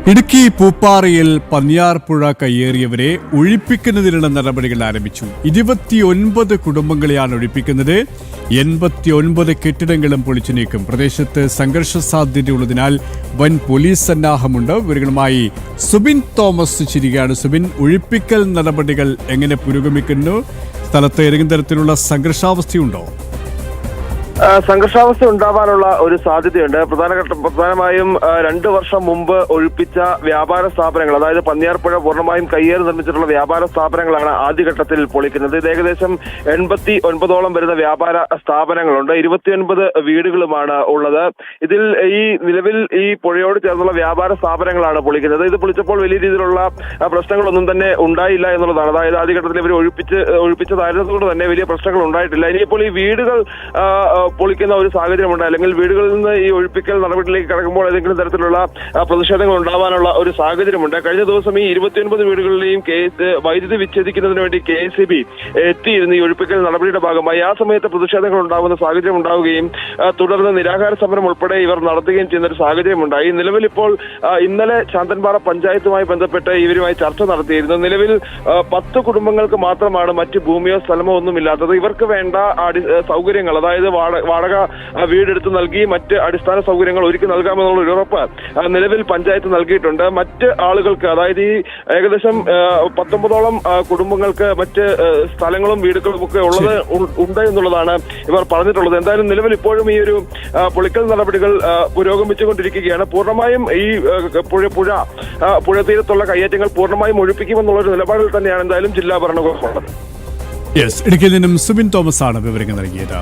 ഇടുക്കി പൂപ്പാറയിൽ പന്നിയാർപ്പുഴ കയ്യേറിയവരെ ഒഴിപ്പിക്കുന്നതിനുള്ള നടപടികൾ ആരംഭിച്ചു. 29 കുടുംബങ്ങളെയാണ് ഒഴിപ്പിക്കുന്നത്. 89 കെട്ടിടങ്ങളും പൊളിച്ചു നീക്കും. പ്രദേശത്ത് സംഘർഷ സാധ്യതയുള്ളതിനാൽ വൻ പോലീസ് സന്നാഹമുണ്ട്. ഇവരുമായി സുബിൻ തോമസ് ചിരികയാണ്. സുബിൻ, ഒഴിപ്പിക്കൽ നടപടികൾ എങ്ങനെ പുരോഗമിക്കുന്നു? സ്ഥലത്ത് ഏതെങ്കിലും തരത്തിലുള്ള സംഘർഷാവസ്ഥയുണ്ടോ? സംഘർഷാവസ്ഥ ഉണ്ടാവാനുള്ള ഒരു സാധ്യതയുണ്ട്. പ്രധാനമായും 2 വർഷം മുമ്പ് ഒഴിപ്പിച്ച വ്യാപാര സ്ഥാപനങ്ങൾ, അതായത് പന്നിയാർപ്പുഴ പൂർണ്ണമായും കയ്യേറി നിർമ്മിച്ചിട്ടുള്ള വ്യാപാര സ്ഥാപനങ്ങളാണ് ആദ്യഘട്ടത്തിൽ പൊളിക്കുന്നത്. ഇത് ഏകദേശം 89ഓളം വരുന്ന വ്യാപാര സ്ഥാപനങ്ങളുണ്ട്. 29 വീടുകളുമാണ് ഉള്ളത്. ഇതിൽ നിലവിൽ ഈ പുഴയോട് ചേർന്നുള്ള വ്യാപാര സ്ഥാപനങ്ങളാണ് പൊളിക്കുന്നത്. ഇത് പൊളിച്ചപ്പോൾ വലിയ രീതിയിലുള്ള പ്രശ്നങ്ങളൊന്നും തന്നെ ഉണ്ടായില്ല എന്നുള്ളതാണ്. അതായത് ആദ്യഘട്ടത്തിൽ ഇവർ ഒഴിപ്പിച്ചതായിരുന്നതുകൊണ്ട് തന്നെ വലിയ പ്രശ്നങ്ങൾ ഉണ്ടായിട്ടില്ല. ഇനിയിപ്പോൾ ഈ വീടുകൾ പൊളിക്കുന്ന ഒരു സാഹചര്യമുണ്ട്, അല്ലെങ്കിൽ വീടുകളിൽ നിന്ന് ഈ ഒഴിപ്പിക്കൽ നടപടിയിലേക്ക് കടക്കുമ്പോൾ ഏതെങ്കിലും തരത്തിലുള്ള പ്രതിഷേധങ്ങൾ ഉണ്ടാവാനുള്ള ഒരു സാഹചര്യമുണ്ട്. കഴിഞ്ഞ ദിവസം ഈ 29 വീടുകളിലെയും വൈദ്യുതി വിച്ഛേദിക്കുന്നതിന് വേണ്ടി KSEB എത്തിയിരുന്നു ഈ ഒഴിപ്പിക്കൽ നടപടിയുടെ ഭാഗമായി. ആ സമയത്ത് പ്രതിഷേധങ്ങൾ ഉണ്ടാകുന്ന സാഹചര്യം ഉണ്ടാവുകയും തുടർന്ന് നിരാഹാര സമരം ഉൾപ്പെടെ ഇവർ നടത്തുകയും ചെയ്യുന്ന ഒരു സാഹചര്യമുണ്ടായി. നിലവിൽ ഇപ്പോൾ ഇന്നലെ ശാന്തൻപാറ പഞ്ചായത്തുമായി ബന്ധപ്പെട്ട് ഇവരുമായി ചർച്ച നടത്തിയിരുന്നു. നിലവിൽ 10 കുടുംബങ്ങൾക്ക് മാത്രമാണ് മറ്റ് ഭൂമിയോ സ്ഥലമോ ഒന്നുമില്ലാത്തത്. ഇവർക്ക് വേണ്ട സൗകര്യങ്ങൾ, അതായത് വാടക വീടെടുത്ത് നൽകി മറ്റ് അടിസ്ഥാന സൗകര്യങ്ങൾ ഒരുക്കി നൽകാമെന്നുള്ള ഒരു ഉറപ്പ് നിലവിൽ പഞ്ചായത്ത് നൽകിയിട്ടുണ്ട്. മറ്റ് ആളുകൾക്ക്, അതായത് ഈ ഏകദേശം 19ഓളം കുടുംബങ്ങൾക്ക് മറ്റ് സ്ഥലങ്ങളും വീടുകളും ഒക്കെ ഉണ്ട് എന്നുള്ളതാണ് ഇവർ പറഞ്ഞിട്ടുള്ളത്. എന്തായാലും നിലവിൽ ഇപ്പോഴും ഈ ഒരു പൊളിക്കൽ നടപടികൾ പുരോഗമിച്ചുകൊണ്ടിരിക്കുകയാണ്. പൂർണ്ണമായും ഈ പുഴ തീരത്തുള്ള കയ്യേറ്റങ്ങൾ പൂർണ്ണമായും ഒഴിപ്പിക്കുമെന്നുള്ളൊരു നിലപാടിൽ തന്നെയാണ് എന്തായാലും ജില്ലാ ഭരണകൂടം ഉള്ളത്. ഇടുക്കിയിൽ നിന്നും സുബിൻ തോമസ് ആണ് വിവരങ്ങൾ നൽകിയത്.